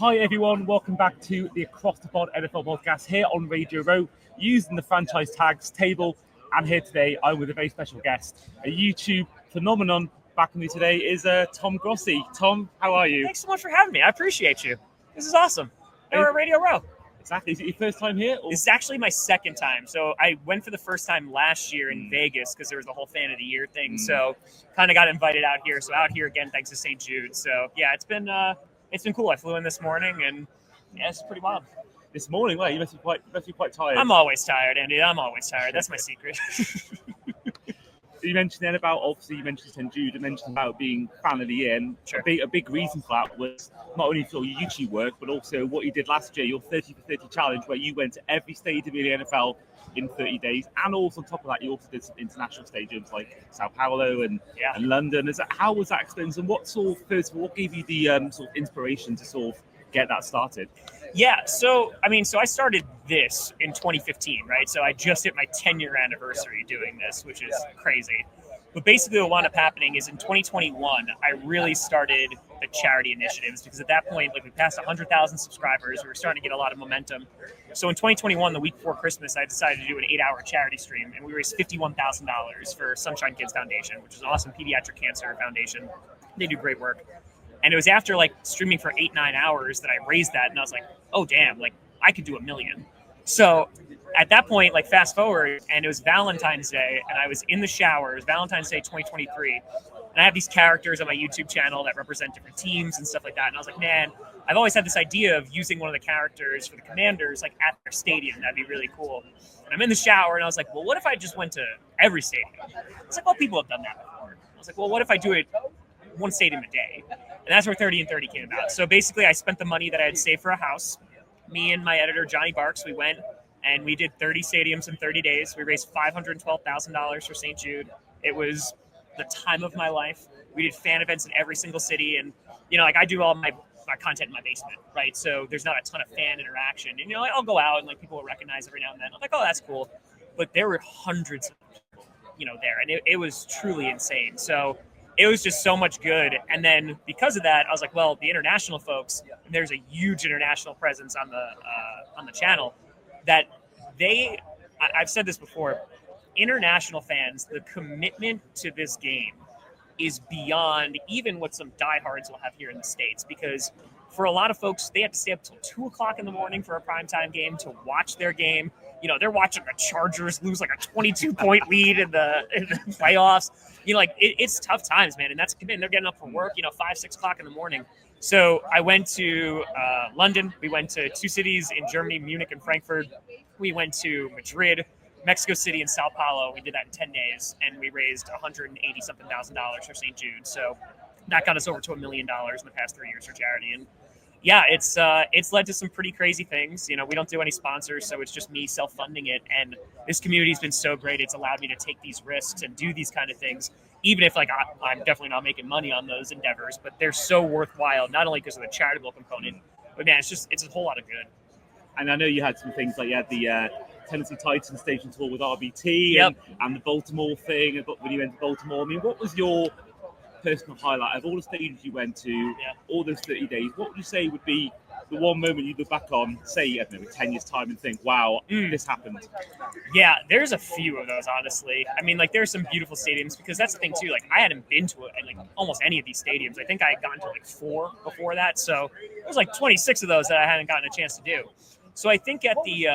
Hi everyone, welcome back to the Across the Pod NFL podcast here on Radio Row, using the franchise tags table. And here today, I'm with a very special guest, a YouTube phenomenon. Back with me today is Tom Grossi. Tom, how are you? Thanks so much for having me. I appreciate you. This is awesome. We're at Radio Row. Exactly. Is it your first time here? Or? This is actually my second time. So I went for the first time last year in Vegas because there was the whole Fan of the Year thing. So kind of got invited out here. So out here again, thanks to St. Jude. So yeah, it's been cool. I flew in this morning and yeah, it's pretty wild. This morning, well, you must be quite tired. I'm always tired, Andy. I'm always tired. That's my secret. You mentioned then about, obviously you mentioned St. Jude, you mentioned about being Fan of the Year, and sure. a big reason for that was not only for your YouTube work, but also what you did last year, your 30 for 30 challenge, where you went to every stadium in the NFL in 30 days, and also on top of that, you also did some international stadiums like Sao Paulo and London. How was that experience, and what gave you the sort of inspiration to sort of get that started? Yeah, so I started this in 2015, right? So I just hit my 10-year anniversary doing this, which is crazy. But basically what wound up happening is in 2021, I really started the charity initiatives because at that point, we passed 100,000 subscribers. We were starting to get a lot of momentum. So in 2021, the week before Christmas, I decided to do an 8-hour charity stream, and we raised $51,000 for Sunshine Kids Foundation, which is an awesome pediatric cancer foundation. They do great work. And it was after streaming for 8-9 hours that I raised that, and I was like, oh damn, I could do $1 million. So at that point, fast forward, and it was Valentine's Day, and I was in the shower. It was Valentine's Day 2023, and I have these characters on my YouTube channel that represent different teams and stuff like that. And I was like, man, I've always had this idea of using one of the characters for the Commanders at their stadium. That'd be really cool. And I'm in the shower, and I was like, well, what if I just went to every stadium? I was like, well, people have done that before. I was like, well, what if I do it one stadium a day? And that's where 30 and 30 came about. So basically, I spent the money that I had saved for a house. Me and my editor, Johnny Barks, we went and we did 30 stadiums in 30 days. We raised $512,000 for St. Jude. It was the time of my life. We did fan events in every single city. And, I do all my content in my basement, right? So there's not a ton of fan interaction. And, I'll go out and, people will recognize every now and then. I'm like, oh, that's cool. But there were hundreds of people, there. And it was truly insane. So it was just so much good. And then because of that, I was like, well, the international folks, and there's a huge international presence on the channel, that I've said this before, international fans, the commitment to this game is beyond even what some diehards will have here in the States, because for a lot of folks, they have to stay up till 2:00 in the morning for a primetime game to watch their game. They're watching the Chargers lose a 22-point lead in the playoffs. It's tough times, man. And that's commitment. They're getting up for work, 5, 6 o'clock in the morning. So I went to London. We went to 2 cities in Germany, Munich and Frankfurt. We went to Madrid, Mexico City, and Sao Paulo. We did that in 10 days, and we raised $180-something thousand for St. Jude. So that got us over to $1 million in the past 3 years for charity. And yeah, it's led to some pretty crazy things. We don't do any sponsors, so it's just me self-funding it. And this community's been so great. It's allowed me to take these risks and do these kind of things, even if I'm definitely not making money on those endeavors. But they're so worthwhile, not only because of the charitable component, but man, it's a whole lot of good. And I know you had some things you had the Tennessee Titans Station tour with RBT and the Baltimore thing. When you went to Baltimore, what was your personal highlight of all the stadiums you went to, all those 30 days? What would you say would be the one moment you look back on, say, I don't know, 10 years' time and think, wow, this happened? Yeah, there's a few of those, honestly. There's some beautiful stadiums, because that's the thing, too. I hadn't been to almost any of these stadiums. I think I had gone to 4 before that. So there's 26 of those that I hadn't gotten a chance to do. So I think at the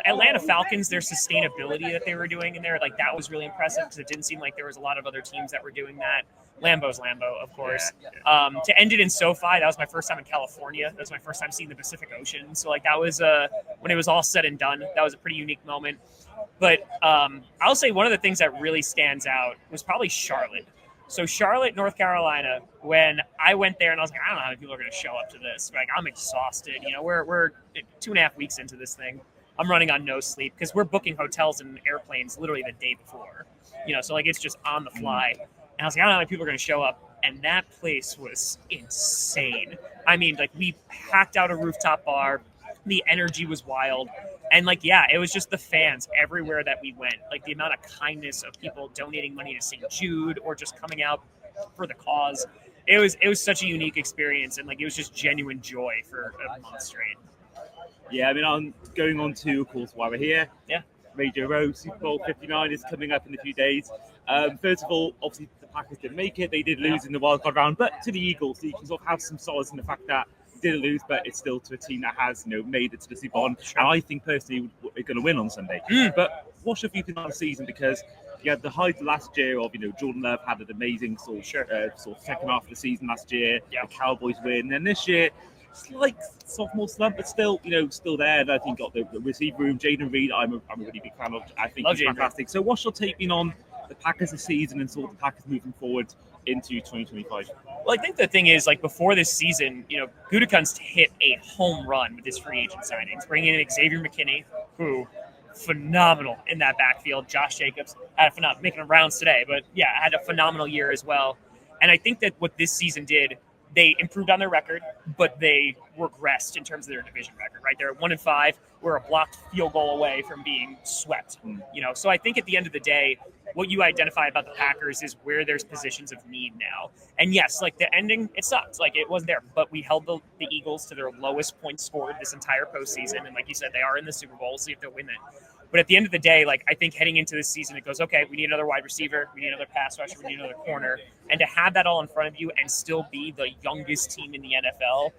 Atlanta Falcons, their sustainability that they were doing in there, that was really impressive, because it didn't seem like there was a lot of other teams that were doing that. Lambeau's Lambeau, of course. To end it in SoFi, that was my first time in California. That was my first time seeing the Pacific Ocean. So that was when it was all said and done, that was a pretty unique moment. But I'll say one of the things that really stands out was probably Charlotte. So Charlotte, North Carolina, when I went there and I was like, I don't know how many people are going to show up to this. I'm exhausted. We're 2.5 weeks into this thing. I'm running on no sleep because we're booking hotels and airplanes literally the day before. So it's just on the fly. And I was like, I don't know how many people are going to show up. And that place was insane. We packed out a rooftop bar. The energy was wild. And it was just the fans everywhere that we went. The amount of kindness of people donating money to St. Jude or just coming out for the cause. it was such a unique experience, and like it was just genuine joy for a month straight. Yeah, I mean, I'm going on to, of course, why we're here. Yeah. Radio Row, Super Bowl 59 is coming up in a few days. First of all, obviously the Packers didn't make it. They did lose in the wildcard round, but to the Eagles, so you can sort of have some solace in the fact that they did lose, but it's still to a team that has, made it to the Super Bowl. Sure. And I think personally we're going to win on Sunday. But what's your view on the season? Because you had the height last year of, Jordan Love had an amazing sort of second half of the season last year. Yeah. The Cowboys win, and this year, slight sophomore slump, but still, still there. And I think got the receiver room. Jaden Reed, I'm a really big fan of. I think he's fantastic. So, what's your take on the Packers this season and sort of the Packers moving forward into 2025? Well, I think the thing is, like before this season, Gutekunst hit a home run with his free agent signings, bringing in Xavier McKinney, who phenomenal in that backfield. Josh Jacobs had making rounds today, but yeah, had a phenomenal year as well. And I think that what this season did, they improved on their record, but they regressed in terms of their division record, right? They're 1-5. We're a blocked field goal away from being swept, So I think at the end of the day, what you identify about the Packers is where there's positions of need now. And yes, like the ending, it sucked. Like it wasn't there, but we held the Eagles to their lowest points scored this entire postseason. And like you said, they are in the Super Bowl. We'll see if they'll win it. But at the end of the day, like I think heading into this season, it goes, okay, we need another wide receiver, we need another pass rusher, we need another corner. And to have that all in front of you and still be the youngest team in the NFL,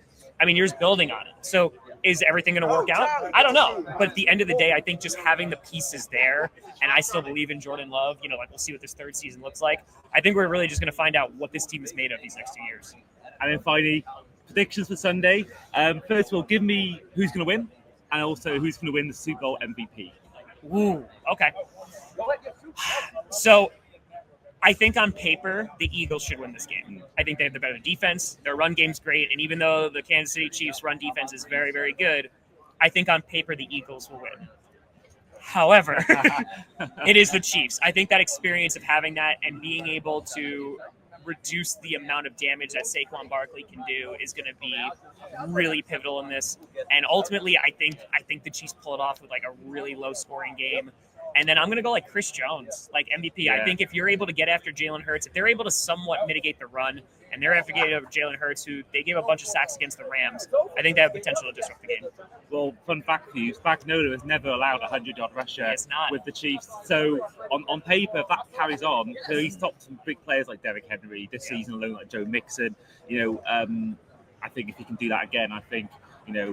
I mean, you're just building on it. So is everything going to work out? I don't know. But at the end of the day, I think just having the pieces there, and I still believe in Jordan Love, we'll see what this third season looks like. I think we're really just going to find out what this team is made of these next 2 years. And then finally, predictions for Sunday. First of all, give me who's going to win and also who's going to win the Super Bowl MVP. Ooh, okay. So I think on paper, the Eagles should win this game. I think they have the better defense. Their run game's great. And even though the Kansas City Chiefs' run defense is very, very good, I think on paper, the Eagles will win. However, it is the Chiefs. I think that experience of having that and being able to reduce the amount of damage that Saquon Barkley can do is going to be really pivotal in this. And ultimately, I think the Chiefs pull it off with like a really low scoring game. And then I'm going to go like Chris Jones, like MVP. Yeah. I think if you're able to get after Jalen Hurts, if they're able to somewhat mitigate the run, and they're able to get over Jalen Hurts, who they gave a bunch of sacks against the Rams, I think they have potential to disrupt the game. Well, fun fact for you, Spagnuolo has never allowed a 100-yard rusher with the Chiefs. So on paper, if that carries on, so he's stopped some big players like Derrick Henry this season alone, like Joe Mixon. I think if he can do that again, I think,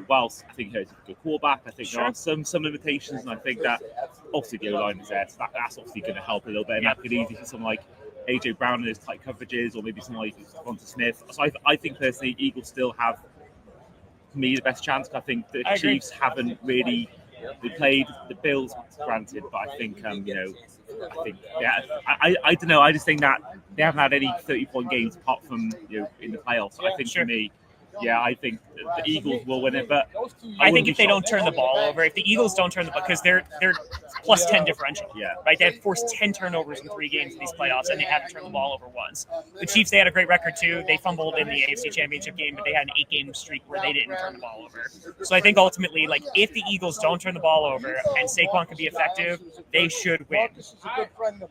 whilst I think he's a good quarterback, I think there are some limitations, and I think that obviously the O-line is there, so that's obviously going to help a little bit, and that could easily for someone like AJ Brown in his tight coverages, or maybe someone like Devonta Smith. So I think personally, Eagles still have, for me, the best chance. I think the Chiefs haven't really. They played the Bills, granted, but I think I don't know. I just think that they haven't had any 30-point games apart from in the playoffs. I think for me. Yeah, I think the Eagles will win it, but I think if they don't turn the ball over, if the Eagles don't turn the ball, because they're plus 10 differential, right? They have forced 10 turnovers in 3 games in these playoffs, and they haven't turned the ball over once. The Chiefs, they had a great record too. They fumbled in the AFC Championship game, but they had an 8-game streak where they didn't turn the ball over. So I think ultimately, like if the Eagles don't turn the ball over and Saquon can be effective, they should win.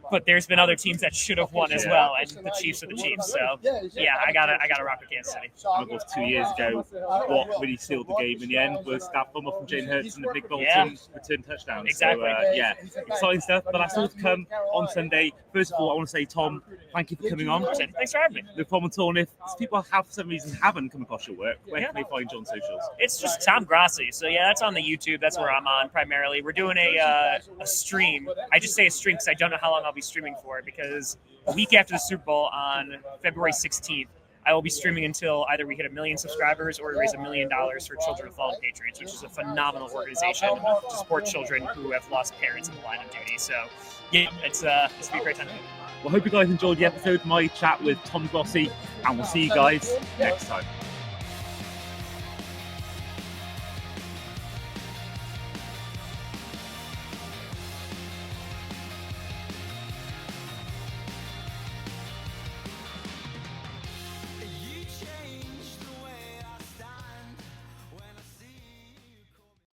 But there's been other teams that should have won as well, and the Chiefs are the Chiefs. So yeah, I gotta rock with Kansas City. Of course, 2 years ago, what really sealed the game in the end was that fumble from Jalen Hurts and the big Bolton return touchdown. Exactly. So, exciting stuff. But that's all to come on Sunday. First of all, I want to say, Tom, thank you for coming on. Thanks for having me. No problem at all. And if people for some reason haven't come across your work, where can they find you on socials? It's just Tom Grossi. So yeah, that's on the YouTube. That's where I'm on primarily. We're doing a stream. I just say a stream because I don't know how long I'll be streaming for, because a week after the Super Bowl on February 16th, I will be streaming until either we hit 1 million subscribers or we raise $1 million for Children of Fallen Patriots, which is a phenomenal organization to support children who have lost parents in the line of duty. So, yeah, it's be a great time. Well, I hope you guys enjoyed the episode, my chat with Tom Grossi, and we'll see you guys next time.